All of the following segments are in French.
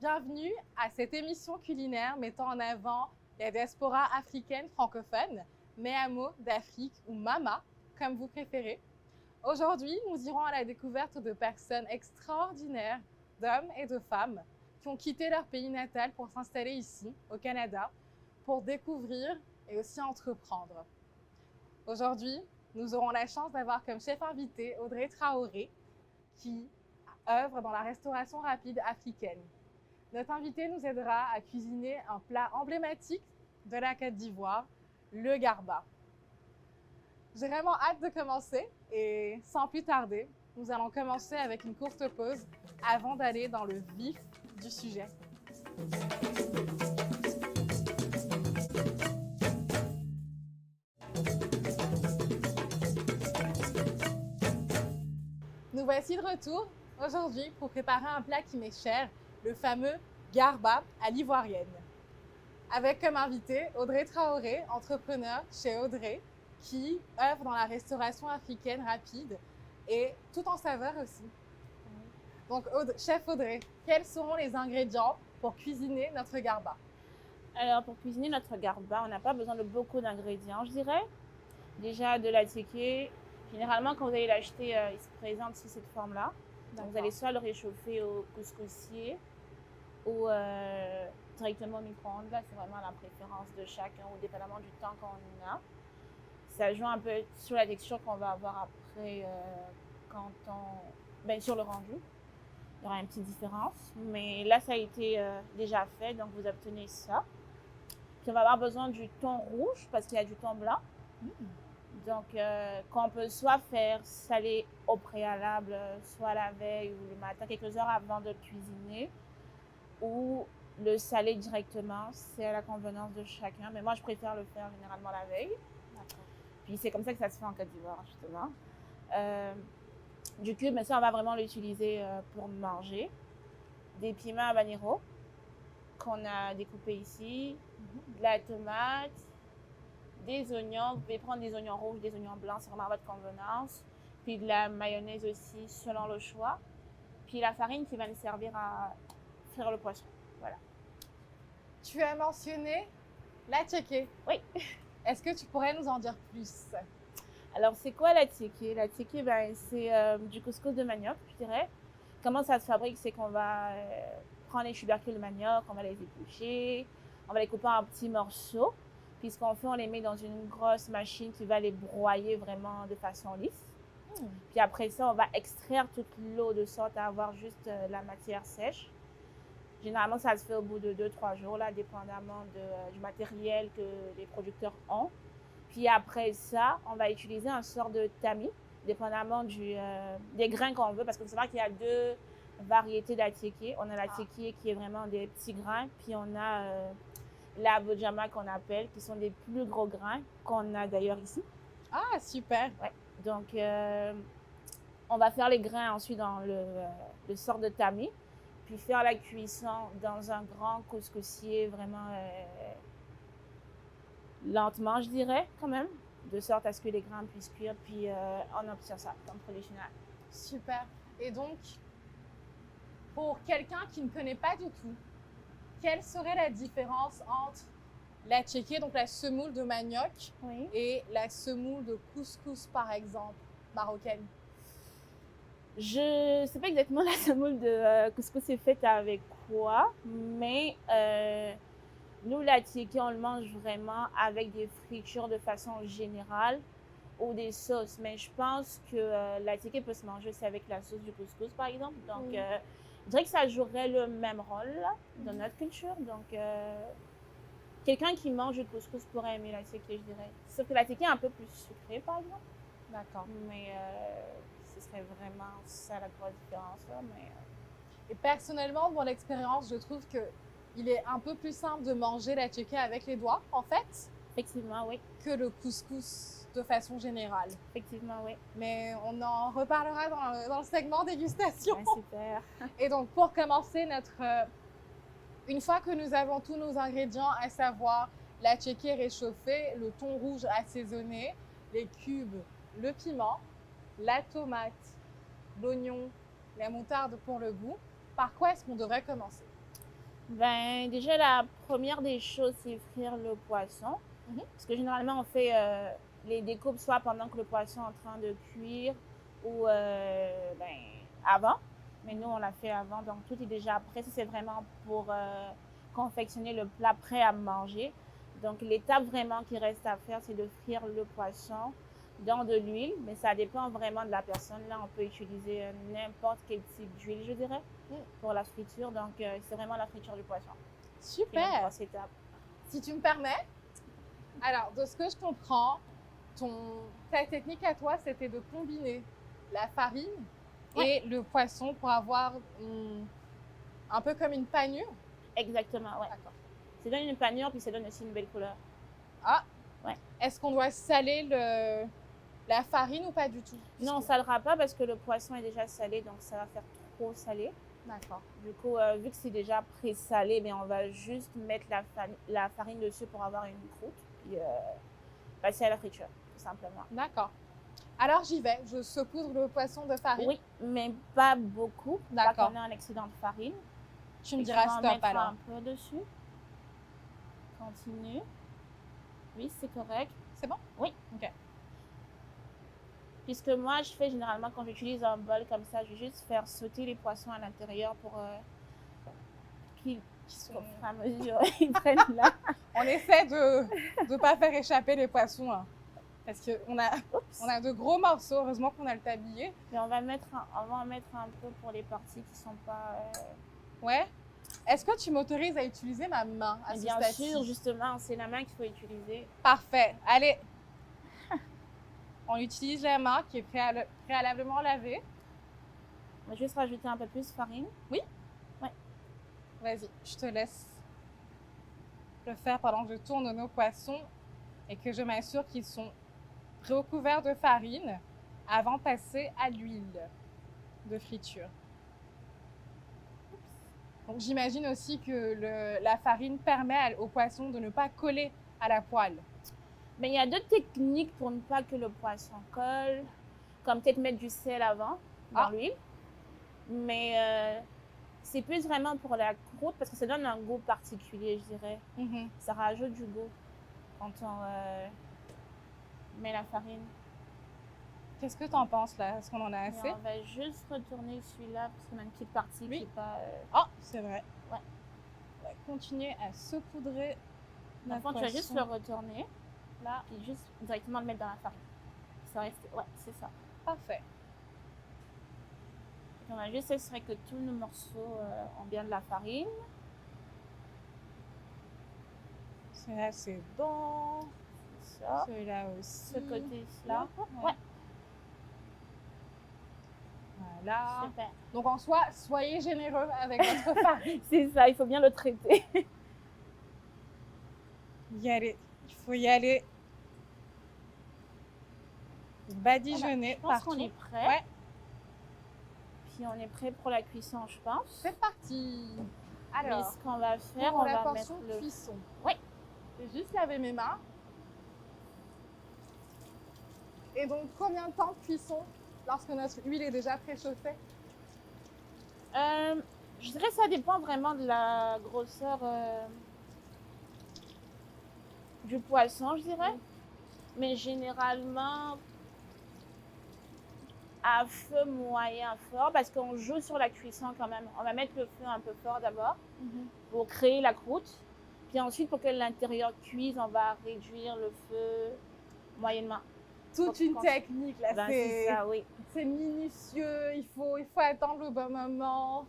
bienvenue à cette émission culinaire mettant en avant la diaspora africaine francophone, Méamo d'Afrique ou Mama, comme vous préférez. Aujourd'hui, nous irons à la découverte de personnes extraordinaires, d'hommes et de femmes, qui ont quitté leur pays natal pour s'installer ici, au Canada, pour découvrir et aussi entreprendre. Aujourd'hui, nous aurons la chance d'avoir comme chef invité Audrey Traoré, qui œuvre dans la restauration rapide africaine. Notre invité nous aidera à cuisiner un plat emblématique de la Côte d'Ivoire, le garba. J'ai vraiment hâte de commencer et sans plus tarder, nous allons commencer avec une courte pause avant d'aller dans le vif du sujet. Nous voici de retour aujourd'hui pour préparer un plat qui m'est cher, le fameux garba à l'ivoirienne. Avec comme invité Audrey Traoré, entrepreneur chez Audrey, qui œuvre dans la restauration africaine rapide et tout en saveur aussi. Donc, chef Audrey, quels seront les ingrédients pour cuisiner notre garba? Alors, pour cuisiner notre garba, on n'a pas besoin de beaucoup d'ingrédients, je dirais. Déjà, de l'attiéké. Généralement, quand vous allez l'acheter, il se présente sous cette forme-là. Donc, vous allez soit le réchauffer au couscoussier ou directement au micro-ondes. Là, c'est vraiment la préférence de chacun ou dépendamment du temps qu'on a. Ça joue un peu sur la texture qu'on va avoir après sur le rendu. Il y aura une petite différence. Mais là, ça a été déjà fait, donc vous obtenez ça. Puis on va avoir besoin du thon rouge parce qu'il y a du thon blanc. Donc, qu'on peut soit faire saler au préalable, soit la veille ou le matin, quelques heures avant de le cuisiner, ou le saler directement, c'est à la convenance de chacun. Mais moi, je préfère le faire généralement la veille. Puis c'est comme ça que ça se fait en Côte d'Ivoire, justement. Du cube, mais ça, on va vraiment l'utiliser pour manger. Des piments habanero qu'on a découpés ici, de la tomate, des oignons. Vous pouvez prendre des oignons rouges, des oignons blancs, c'est vraiment à votre convenance. Puis de la mayonnaise aussi, selon le choix. Puis la farine qui va nous servir à frire le poisson. Voilà. Tu as mentionné l'attiéké. Oui. Est-ce que tu pourrais nous en dire plus? Alors, c'est quoi l'attiéké? L'attiéké, c'est du couscous de manioc, je dirais. Comment ça se fabrique? C'est qu'on va prendre les tubercules de manioc, on va les éplucher, on va les couper en petits morceaux. Puis ce qu'on fait, on les met dans une grosse machine qui va les broyer vraiment de façon lisse. Puis après ça, on va extraire toute l'eau de sorte à avoir juste la matière sèche. Généralement, ça se fait au bout de 2-3 jours, là, dépendamment du matériel que les producteurs ont. Puis après ça, on va utiliser un sort de tamis, dépendamment des grains qu'on veut, parce qu'il faut savoir qu'il y a deux variétés d'attiéké. On a l'attiéké qui est vraiment des petits grains, puis on a la bojama qu'on appelle, qui sont des plus gros grains, qu'on a d'ailleurs ici. Ah, super! Ouais. Donc, on va faire les grains ensuite dans le sort de tamis, puis faire la cuisson dans un grand couscoussier vraiment lentement, je dirais, quand même, de sorte à ce que les grains puissent cuire, puis on obtient ça comme produit final. Super. Et donc, pour quelqu'un qui ne connaît pas du tout, quelle serait la différence entre l'attiéké, donc la semoule de manioc, Oui. et la semoule de couscous, par exemple, marocaine? Je ne sais pas exactement la semoule de couscous est faite avec quoi, mais nous, l'attiéké, on le mange vraiment avec des fritures de façon générale ou des sauces. Mais je pense que l'attiéké peut se manger aussi avec la sauce du couscous, par exemple. Donc, je dirais que ça jouerait le même rôle là, dans notre culture. Donc, quelqu'un qui mange du couscous pourrait aimer l'attiéké, je dirais. Sauf que l'attiéké est un peu plus sucré, par exemple. D'accord. Mais ce serait vraiment ça la grosse différence. Là, Et personnellement, de mon expérience, je trouve qu'il est un peu plus simple de manger l'attiéké avec les doigts, en fait. Effectivement, oui. Que le couscous de façon générale. Effectivement, oui. Mais on en reparlera dans le segment dégustation. Ouais, super. Et donc, pour commencer, une fois que nous avons tous nos ingrédients, à savoir l'attiéké réchauffé, le thon rouge assaisonné, les cubes, le piment, la tomate, l'oignon, la moutarde pour le goût, par quoi est-ce qu'on devrait commencer? Ben, déjà, la première des choses, c'est frire le poisson. Parce que généralement, on fait les découpes soit pendant que le poisson est en train de cuire ou ben, avant. Mais nous, on l'a fait avant, donc tout est déjà prêt. Ça, c'est vraiment pour confectionner le plat prêt à manger. Donc, l'étape vraiment qui reste à faire, c'est de frire le poisson dans de l'huile. Mais ça dépend vraiment de la personne. Là, on peut utiliser n'importe quel type d'huile, je dirais, pour la friture. Donc, c'est vraiment la friture du poisson. Super. Étape. Si tu me permets, alors, de ce que je comprends, ta technique à toi, c'était de combiner la farine et le poisson pour avoir un peu comme une panure. Exactement, ouais. D'accord. Ça donne une panure, puis ça donne aussi une belle couleur. Ah, ouais. Est-ce qu'on doit saler la farine ou pas du tout? Non, on ne salera pas parce que le poisson est déjà salé, donc ça va faire trop salé. D'accord. Du coup, vu que c'est déjà pré-salé, mais on va juste mettre la farine dessus pour avoir une croûte, puis passer à la friture, tout simplement. D'accord. Alors j'y vais, je saupoudre le poisson de farine. Oui, mais pas beaucoup. D'accord. On a un excédent de farine. Tu me diras stop alors. Un peu dessus. Continue. Oui, c'est correct. C'est bon? Oui. Ok. Puisque moi, je fais généralement quand j'utilise un bol comme ça, je vais juste faire sauter les poissons à l'intérieur pour qu'ils au fur et à mesure, ils prennent là. On essaie de ne pas faire échapper les poissons. Hein, parce qu'on a de gros morceaux, heureusement qu'on a le tablier. Et on va en mettre un peu pour les parties qui ne sont pas... Ouais. Est-ce que tu m'autorises à utiliser ma main à ce Bien stade-ci? sûr, justement, c'est la main qu'il faut utiliser. Parfait. Allez. On utilise la main qui est préalablement lavée. On va juste rajouter un peu plus de farine. Oui? Ouais. Vas-y, je te laisse le faire pendant que je tourne nos poissons et que je m'assure qu'ils sont recouverts de farine avant de passer à l'huile de friture. Donc j'imagine aussi que la farine permet au poisson de ne pas coller à la poêle. Mais il y a d'autres techniques pour ne pas que le poisson colle, comme peut-être mettre du sel avant dans l'huile. Mais c'est plus vraiment pour la croûte parce que ça donne un goût particulier, je dirais. Ça rajoute du goût quand on met la farine. Qu'est-ce que tu en penses là? Est-ce qu'on en a assez? On va juste retourner celui-là parce qu'on a une petite partie qui n'est pas... c'est vrai. Ouais. On va continuer à saupoudrer notre poisson. Tu vas juste le retourner. Là. Et juste directement le mettre dans la farine. Ça reste... Ouais, c'est ça. Parfait. On va juste s'assurer que tous nos morceaux ont bien de la farine. Celui-là, c'est bon. Ça. Celui-là aussi. Ce côté-là. Ouais. Voilà. Super. Donc en soi, soyez généreux avec votre farine. C'est ça, il faut bien le traiter. Y aller. Il faut y aller. Badigeonner partout. Je pense qu'on est prêt. Ouais. Puis on est prêt pour la cuisson, je pense. C'est parti. Alors, mais ce qu'on va faire, on va mettre le cuisson. Oui. Je vais juste laver mes mains. Et donc, combien de temps de cuisson lorsque notre huile est déjà préchauffée? Je dirais que ça dépend vraiment de la grosseur du poisson, je dirais. Mais généralement, à feu moyen fort, parce qu'on joue sur la cuisson quand même. On va mettre le feu un peu fort d'abord pour créer la croûte. Puis ensuite, pour que l'intérieur cuise, on va réduire le feu moyennement. Toute une technique là, c'est ça, oui. C'est minutieux, il faut attendre le bon moment.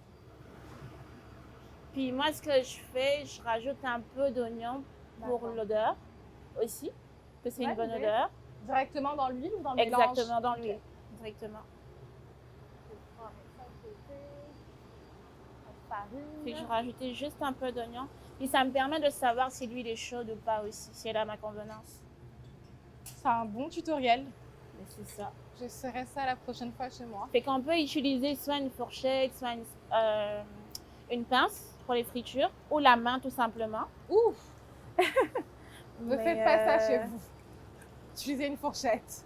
Puis moi, ce que je fais, je rajoute un peu d'oignon pour l'odeur aussi, que c'est une bonne odeur. Directement dans l'huile ou dans le mélange? Exactement, dans l'huile. Directement. Puis je rajoutais juste un peu d'oignon. Puis ça me permet de savoir si l'huile est chaude ou pas aussi, si elle a ma convenance. C'est un bon tutoriel. Mais c'est ça. J'essaierai ça la prochaine fois chez moi. Fait qu'on peut utiliser soit une fourchette, soit une pince pour les fritures, ou la main tout simplement. Ouf! Ne faites pas ça chez vous. Utilisez une fourchette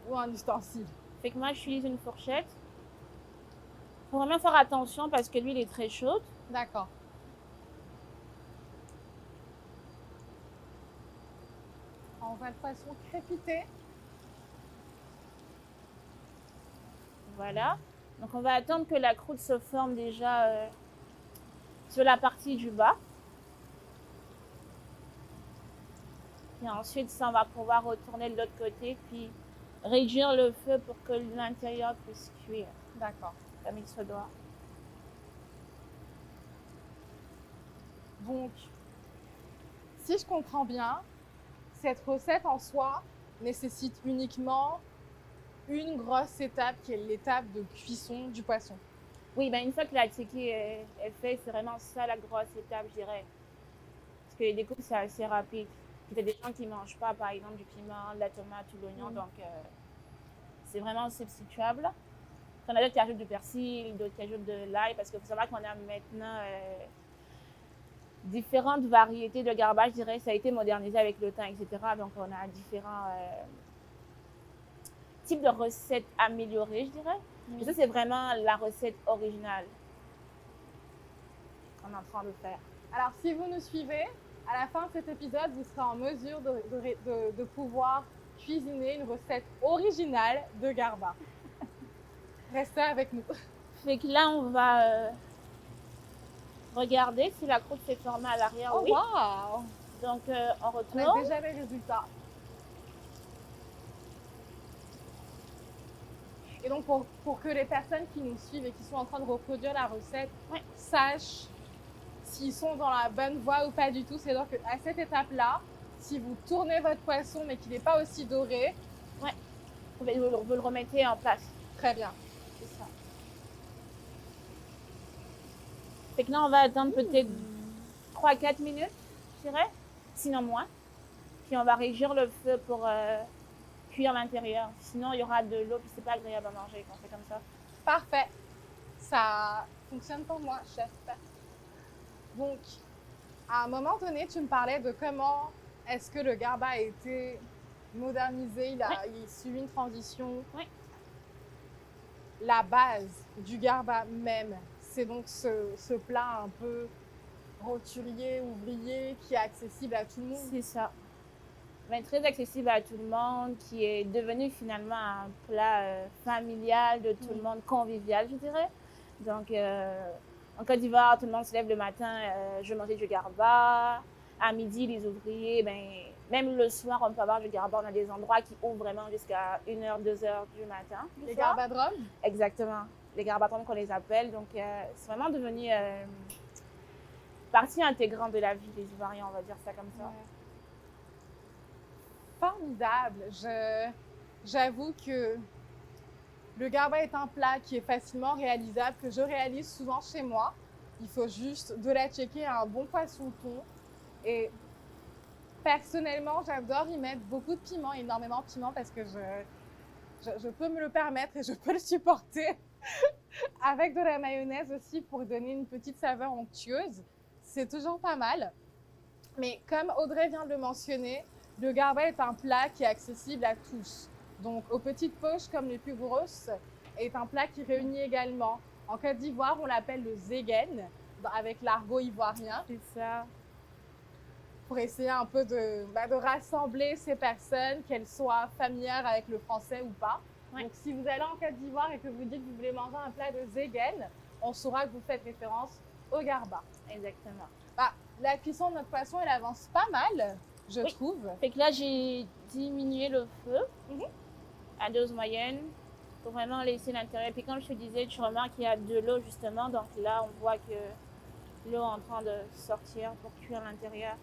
ou un ustensile. Fait que moi, j'utilise une fourchette. Faut vraiment faire attention parce que l'huile est très chaude. D'accord. On voit le poisson crépiter. Voilà. Donc on va attendre que la croûte se forme déjà sur la partie du bas. Et ensuite, ça, on va pouvoir retourner de l'autre côté, puis réduire le feu pour que l'intérieur puisse cuire D'accord. comme il se doit. Donc, si je comprends bien, cette recette en soi nécessite uniquement une grosse étape qui est l'étape de cuisson du poisson. Oui, ben une fois que la tiki est faite, c'est vraiment ça la grosse étape, je dirais. Parce que les découpes, c'est assez rapide. Il y a des gens qui ne mangent pas, par exemple, du piment, de la tomate ou de l'oignon, donc c'est vraiment substituable. Il y en a d'autres qui ajoutent du persil, d'autres qui ajoutent de l'ail, parce qu'il faut savoir qu'on a maintenant différentes variétés de garbage, je dirais. Ça a été modernisé avec le temps, etc. Donc, on a différents types de recettes améliorées, je dirais. Et ça, c'est vraiment la recette originale qu'on est en train de faire. Alors, si vous nous suivez, à la fin de cet épisode, vous serez en mesure de pouvoir cuisiner une recette originale de garba. Restez avec nous. Fait que là, on va regarder si la croûte s'est formée à l'arrière. Oh, oui. waouh! Donc, on On a retourne. déjà les résultats. Et donc, pour que les personnes qui nous suivent et qui sont en train de reproduire la recette sachent s'ils sont dans la bonne voie ou pas du tout, c'est-à-dire qu'à cette étape-là, si vous tournez votre poisson mais qu'il n'est pas aussi doré, vous le remettez en place. très bien. C'est ça. Fait que là, on va attendre peut-être 3-4 minutes, je dirais, sinon moins. Puis on va régir le feu pour cuire l'intérieur. Sinon, il y aura de l'eau, puis c'est pas agréable à manger quand c'est comme ça. Parfait. Ça fonctionne pour moi, chef. Donc, à un moment donné, tu me parlais de comment est-ce que le garba a été modernisé, il a suivi une transition. Oui. La base du garba même, c'est donc ce plat un peu roturier, ouvrier, qui est accessible à tout le monde. C'est ça. Mais très accessible à tout le monde, qui est devenu finalement un plat familial de tout le monde, convivial, je dirais. Donc, en Côte d'Ivoire, tout le monde se lève le matin, je vais manger du garba. À midi, les ouvriers, même le soir, on peut avoir du garba. On a des endroits qui ouvrent vraiment jusqu'à 1h, 2h du matin. Les garbadromes? Exactement. Les garbadromes qu'on les appelle. Donc, c'est vraiment devenu partie intégrante de la vie des Ivoiriens, on va dire ça comme ça. Ouais. Formidable. J'avoue que le garba est un plat qui est facilement réalisable, que je réalise souvent chez moi. Il faut juste de la checker à un bon poisson thon. Et personnellement, j'adore y mettre beaucoup de piment, énormément de piment, parce que je peux me le permettre et je peux le supporter. Avec de la mayonnaise aussi pour donner une petite saveur onctueuse. C'est toujours pas mal. Mais comme Audrey vient de le mentionner, le garba est un plat qui est accessible à tous. Donc, aux petites poches comme les plus grosses, est un plat qui réunit également. En Côte d'Ivoire, on l'appelle le zegen, avec l'argot ivoirien. C'est ça. Pour essayer un peu de rassembler ces personnes, qu'elles soient familières avec le français ou pas. Ouais. Donc, si vous allez en Côte d'Ivoire et que vous dites que vous voulez manger un plat de zegen, on saura que vous faites référence au garba. Exactement. La cuisson de notre poisson, elle avance pas mal, je trouve. Fait que là, j'ai diminué le feu à dose moyenne pour vraiment laisser l'intérieur. Puis comme je te disais, tu remarques qu'il y a de l'eau justement. Donc là, on voit que l'eau est en train de sortir pour cuire l'intérieur.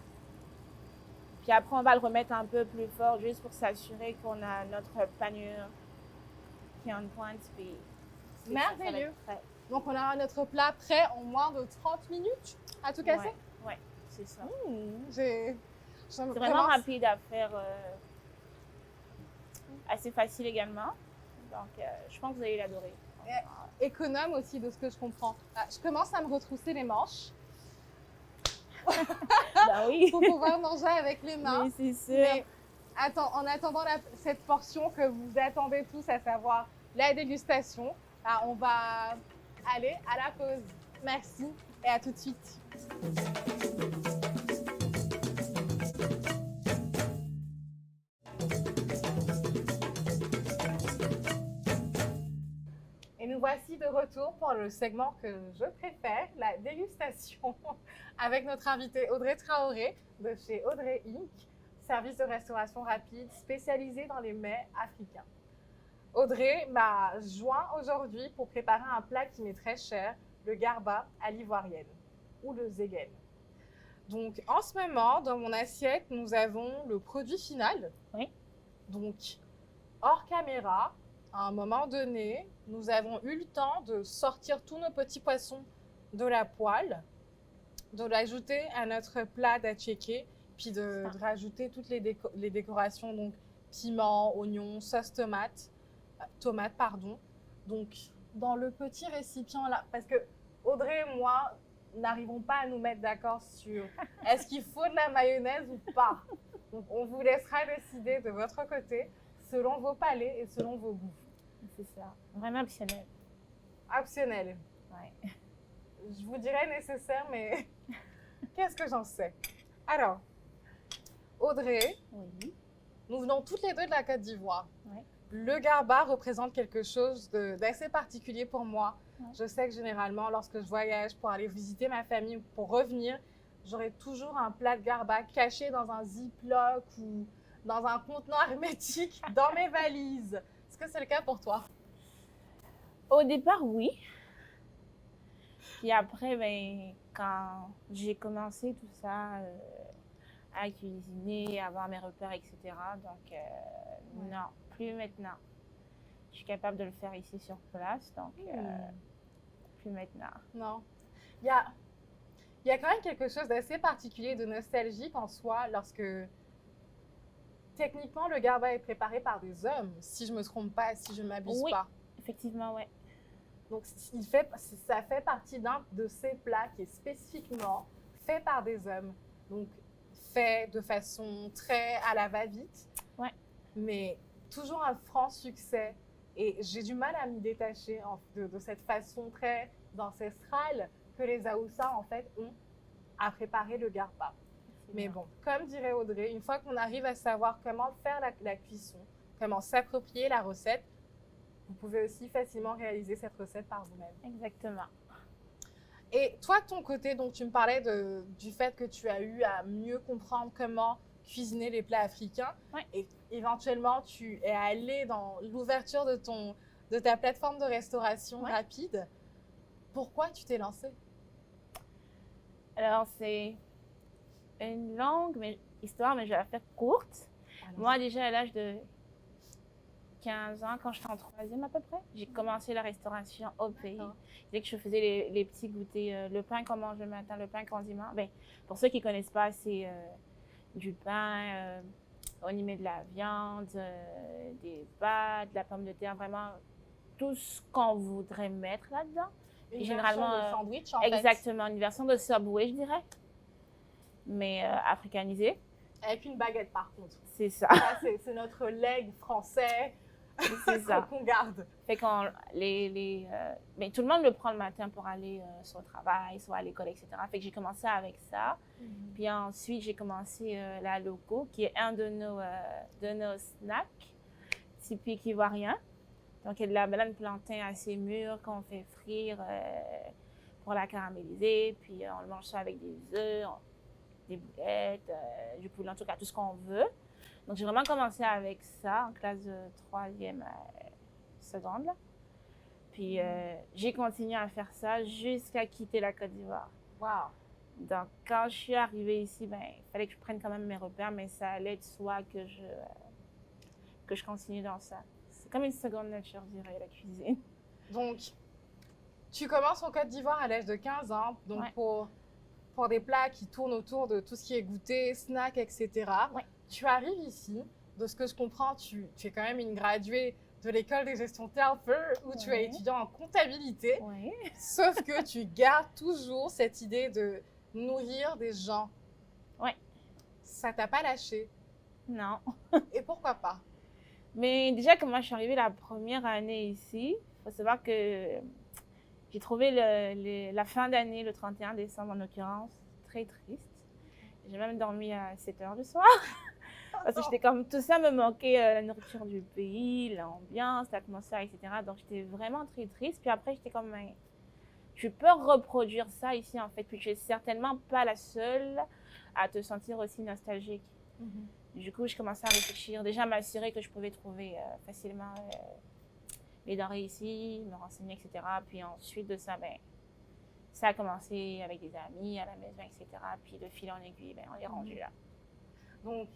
Puis après, on va le remettre un peu plus fort juste pour s'assurer qu'on a notre panure qui est en pointe. Puis merveilleux. Donc, on aura notre plat prêt en moins de 30 minutes à tout casser? Ouais, c'est ça. C'est vraiment rapide à faire, assez facile également. Donc, je pense que vous allez l'adorer. Économe aussi, de ce que je comprends. Je commence à me retrousser les manches. Ben oui. Pour pouvoir manger avec les mains. Oui, c'est sûr. Mais en attendant cette portion que vous attendez tous, à savoir la dégustation, on va aller à la pause. Merci et à tout de suite. voici de retour pour le segment que je préfère, la dégustation, avec notre invitée Audrey Traoré de chez Audrey Inc., service de restauration rapide spécialisé dans les mets africains. Audrey m'a joint aujourd'hui pour préparer un plat qui m'est très cher, le garba à l'ivoirienne ou le zegen. Donc en ce moment, dans mon assiette, nous avons le produit final. Oui. Donc hors caméra, à un moment donné, nous avons eu le temps de sortir tous nos petits poissons de la poêle, de l'ajouter à notre plat d'attiéké, puis de rajouter toutes les décorations, donc piment, oignon, sauce tomate, Donc, dans le petit récipient là, parce que Audrey et moi n'arrivons pas à nous mettre d'accord sur est-ce qu'il faut de la mayonnaise ou pas. Donc, on vous laissera décider de votre côté, selon vos palais et selon vos goûts. C'est ça, vraiment optionnel. Optionnel. Ouais. Je vous dirais nécessaire, mais qu'est-ce que j'en sais? Alors, Audrey, Oui. nous venons toutes les deux de la Côte d'Ivoire. Ouais. Le garba représente quelque chose d'assez particulier pour moi. Ouais. Je sais que généralement, lorsque je voyage pour aller visiter ma famille ou pour revenir, j'aurai toujours un plat de garba caché dans un ziploc ou dans un contenant hermétique dans mes valises. Est-ce que c'est le cas pour toi? Au départ, oui. Puis après, ben, quand j'ai commencé tout ça, à cuisiner, à avoir mes repères, etc. Donc, non, plus maintenant. Je suis capable de le faire ici sur place, donc plus maintenant. Non. Il y a quand même quelque chose d'assez particulier, de nostalgique en soi, lorsque techniquement le garba est préparé par des hommes, si je ne me trompe pas, si je ne m'abuse pas. Effectivement, oui. Donc, ça fait partie d'un de ces plats qui est spécifiquement fait par des hommes. Donc, fait de façon très à la va-vite. Ouais. Mais toujours un franc succès. Et j'ai du mal à m'y détacher de cette façon très ancestrale que les Haoussa, en fait, ont à préparer le garba. Mais bon, comme dirait Audrey, une fois qu'on arrive à savoir comment faire la cuisson, comment s'approprier la recette, vous pouvez aussi facilement réaliser cette recette par vous-même. Exactement. Et toi, de ton côté, donc tu me parlais du fait que tu as eu à mieux comprendre comment cuisiner les plats africains. Ouais. Et éventuellement, tu es allé dans l'ouverture de ta plateforme de restauration rapide. Pourquoi tu t'es lancée? Alors, c'est une longue histoire, mais je vais la faire courte. Moi, déjà à l'âge de 15 ans, quand j'étais en 3e à peu près, j'ai commencé la restauration au pays. Dès que je faisais les petits goûters, le pain qu'on mange le matin, le pain condiment. Ben, pour ceux qui ne connaissent pas, c'est du pain, on y met de la viande, des pâtes, de la pomme de terre, vraiment tout ce qu'on voudrait mettre là-dedans. Une généralement version de sandwich, en exactement, une version de Subway, je dirais, mais africanisée. Avec une baguette, par contre. C'est ça. Ça c'est notre leg français. C'est ça. Qu'on garde. Fait qu'on mais tout le monde le prend le matin pour aller soit au travail, soit à l'école, etc. Fait que j'ai commencé avec ça. Puis ensuite, j'ai commencé la loco, qui est un de nos snacks typiques ivoiriens. Donc, il y a de la banane plantain assez mûre qu'on fait frire pour la caraméliser. Puis, on le mange ça avec des œufs, des boulettes, du poulet, en tout cas, tout ce qu'on veut. Donc, j'ai vraiment commencé avec ça en classe de 3e seconde. Là. Puis, j'ai continué à faire ça jusqu'à quitter la Côte d'Ivoire. Wow! Donc, quand je suis arrivée ici, ben, il fallait que je prenne quand même mes repères, mais ça allait de soi que je continue dans ça. C'est comme une seconde nature, je dirais, la cuisine. Donc, tu commences en Côte d'Ivoire à l'âge de 15 ans, donc pour des plats qui tournent autour de tout ce qui est goûter, snack, etc. Ouais. Tu arrives ici, de ce que je comprends, tu es quand même une graduée de l'école de gestion Telfer, où tu es étudiant en comptabilité, sauf que tu gardes toujours cette idée de nourrir des gens. Ouais. Ça t'a pas lâché? Non. Et pourquoi pas? Mais déjà, quand moi je suis arrivée la première année ici, il faut savoir que j'ai trouvé la fin d'année, le 31 décembre en l'occurrence, très triste. J'ai même dormi à 7 h du soir. Parce que j'étais comme, tout ça me manquait, la nourriture du pays, l'ambiance, l'atmosphère, etc. Donc, j'étais vraiment très triste. Puis après, j'étais comme, ben, je peux reproduire ça ici, en fait. Puis, je suis certainement pas la seule à te sentir aussi nostalgique. Du coup, je commençais à réfléchir, déjà m'assurer que je pouvais trouver facilement les denrées ici, me renseigner, etc. Puis ensuite de ça, ben, ça a commencé avec des amis à la maison, etc. Puis de fil en aiguille, ben, on est rendu là. Donc,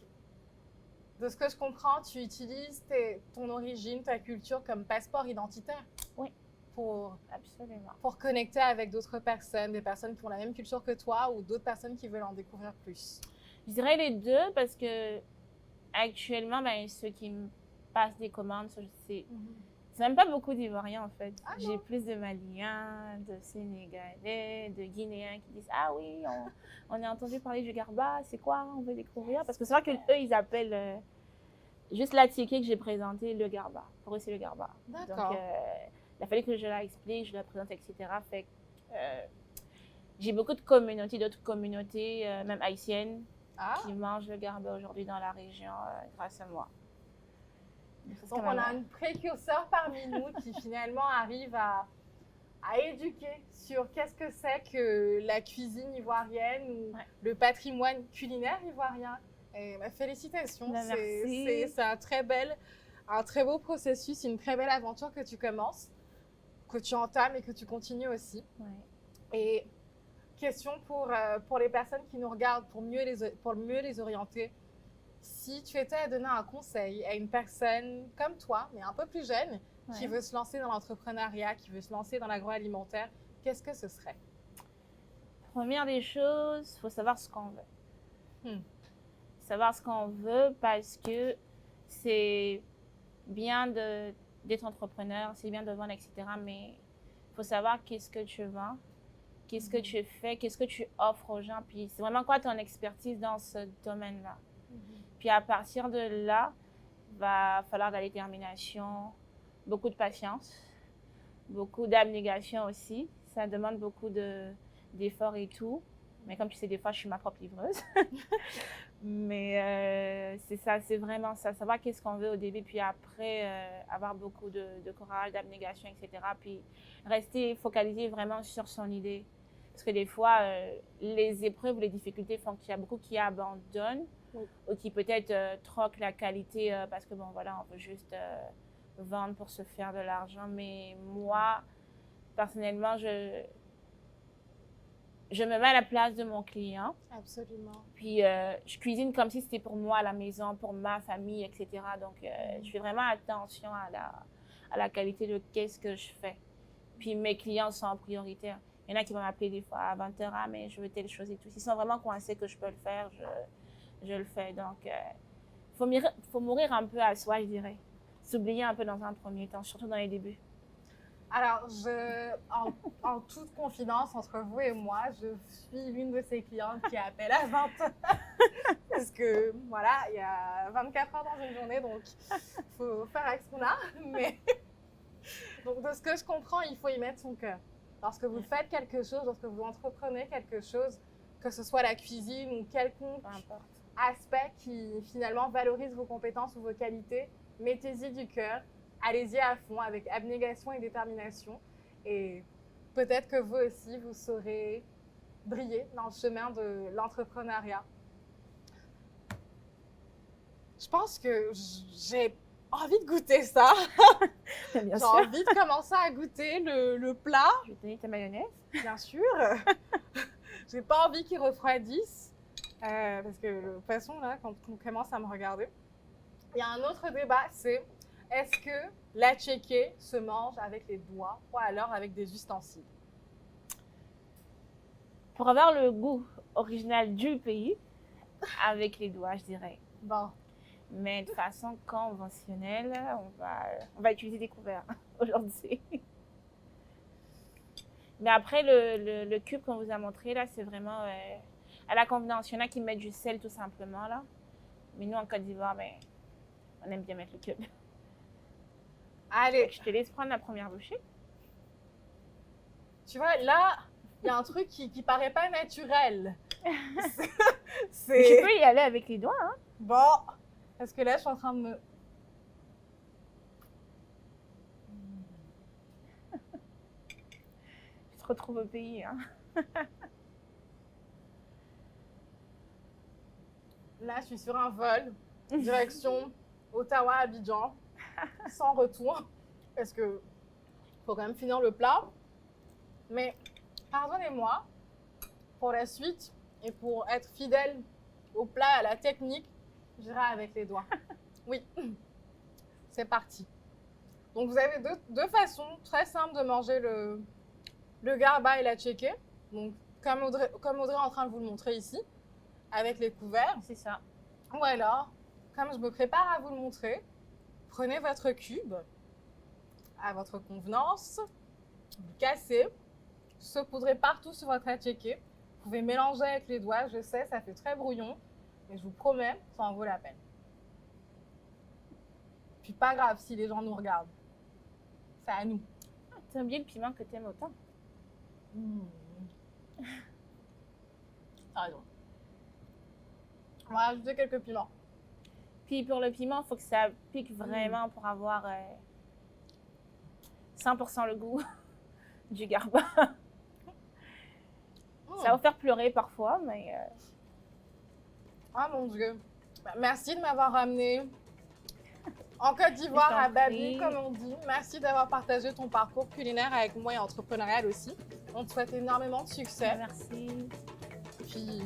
de ce que je comprends, tu utilises ton origine, ta culture comme passeport identitaire. Oui. Absolument. Pour connecter avec d'autres personnes, des personnes qui ont la même culture que toi ou d'autres personnes qui veulent en découvrir plus. Je dirais les deux parce que actuellement, ben, ceux qui me passent des commandes, c'est même pas beaucoup d'Ivoiriens en fait. J'ai plus de Maliens, de Sénégalais, de Guinéens qui disent ah oui, on a entendu parler du garba, c'est quoi, on veut découvrir. Parce que c'est vrai que eux ils appellent juste la ticket que j'ai présenté le garba. Pour eux c'est le garba. D'accord. Donc il a fallu que je la explique, je la présente, etc. Fait que j'ai beaucoup de communautés, d'autres communautés, même haïtiennes, qui mangent le garba aujourd'hui dans la région grâce à moi. Donc, on a une précurseur parmi nous qui finalement arrive à éduquer sur qu'est-ce que c'est que la cuisine ivoirienne ou le patrimoine culinaire ivoirien. Et, félicitations, c'est un très beau processus, une très belle aventure que tu commences, que tu entames et que tu continues aussi. Et question pour les personnes qui nous regardent, pour mieux les orienter. Si tu étais à donner un conseil à une personne comme toi, mais un peu plus jeune, qui veut se lancer dans l'entrepreneuriat, qui veut se lancer dans l'agroalimentaire, qu'est-ce que ce serait? Première des choses, il faut savoir ce qu'on veut. Savoir ce qu'on veut parce que c'est bien d'être entrepreneur, c'est bien de vendre, etc. Mais il faut savoir qu'est-ce que tu vends, qu'est-ce que tu fais, qu'est-ce que tu offres aux gens. Puis c'est vraiment quoi ton expertise dans ce domaine-là. Puis à partir de là, il va falloir de la détermination, beaucoup de patience, beaucoup d'abnégation aussi. Ça demande beaucoup d'efforts et tout. Mais comme tu sais, des fois, je suis ma propre livreuse. Mais c'est ça, c'est vraiment ça. Savoir qu'est-ce qu'on veut au début, puis après, avoir beaucoup de courage, d'abnégation, etc. Puis rester focalisé vraiment sur son idée. Parce que des fois, les épreuves ou les difficultés font qu'il y a beaucoup qui abandonnent. Ou qui peut-être troquent la qualité parce que bon voilà, on veut juste vendre pour se faire de l'argent. Mais moi, personnellement, je me mets à la place de mon client. Absolument. Puis je cuisine comme si c'était pour moi à la maison, pour ma famille, etc. Donc je fais vraiment attention à la qualité de qu'est-ce que je fais. Puis mes clients sont prioritaires. Il y en a qui vont m'appeler des fois à 20h, ah, mais je veux telle chose et tout. S'ils sont vraiment coincés que je peux le faire, je le fais. Donc, faut mourir un peu à soi, je dirais. S'oublier un peu dans un premier temps, surtout dans les débuts. Alors, en toute confidence entre vous et moi, je suis l'une de ces clientes qui appelle à 20h. Parce que, voilà, il y a 24 heures dans une journée, donc il faut faire avec ce qu'on a. Mais donc, de ce que je comprends, il faut y mettre son cœur. Lorsque vous faites quelque chose, lorsque vous entreprenez quelque chose, que ce soit la cuisine ou quelconque aspect qui finalement valorise vos compétences ou vos qualités, mettez-y du cœur, allez-y à fond avec abnégation et détermination et peut-être que vous aussi vous saurez briller dans le chemin de l'entrepreneuriat. Je pense que j'ai envie de goûter ça. J'ai envie de commencer à goûter le plat. Je vais te donner ta mayonnaise. Bien sûr. J'ai pas envie qu'il refroidisse. Parce que de toute façon, là, quand on commence à me regarder, il y a un autre débat, c'est est-ce que la tchéké se mange avec les doigts ou alors avec des ustensiles? Pour avoir le goût original du pays, avec les doigts, je dirais. Bon. Mais de façon conventionnelle, on va utiliser des couverts aujourd'hui. Mais après, le cube qu'on vous a montré, là, c'est vraiment à la convenance. Il y en a qui mettent du sel tout simplement, là. Mais nous, en Côte d'Ivoire, ben, on aime bien mettre le cube. Allez. Je te laisse prendre la première bouchée. Tu vois, là, il y a un truc qui paraît pas naturel. Tu peux y aller avec les doigts, hein? Bon, Parce que là, je suis en train de me... Tu te retrouves au pays, hein. Là, je suis sur un vol, direction Ottawa-Abidjan, sans retour, parce que faut quand même finir le plat. Mais pardonnez-moi, pour la suite et pour être fidèle au plat, à la technique, j'irai avec les doigts. Oui, c'est parti. Donc vous avez deux façons très simples de manger le garba et la tchéké. Donc comme Audrey est en train de vous le montrer ici, avec les couverts. C'est ça. Ou alors, comme je me prépare à vous le montrer, prenez votre cube à votre convenance, vous cassez, saupoudrez partout sur votre attiéké. Vous pouvez mélanger avec les doigts, je sais, ça fait très brouillon, mais je vous promets, ça en vaut la peine. Puis pas grave si les gens nous regardent. C'est à nous. Tu aimes bien le piment que tu aimes autant. T'as raison. On va rajouter quelques piments. Puis pour le piment, il faut que ça pique vraiment pour avoir 100% le goût du garba. Ça va faire pleurer parfois, mais... Ah mon Dieu. Bah, merci de m'avoir ramené en Côte d'Ivoire, à Babi, comme on dit. Merci d'avoir partagé ton parcours culinaire avec moi et entrepreneurial aussi. On te souhaite énormément de succès. Merci. Puis,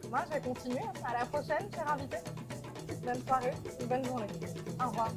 moi, je vais continuer. À la prochaine, cher invité. Bonne soirée, une bonne journée. Au revoir.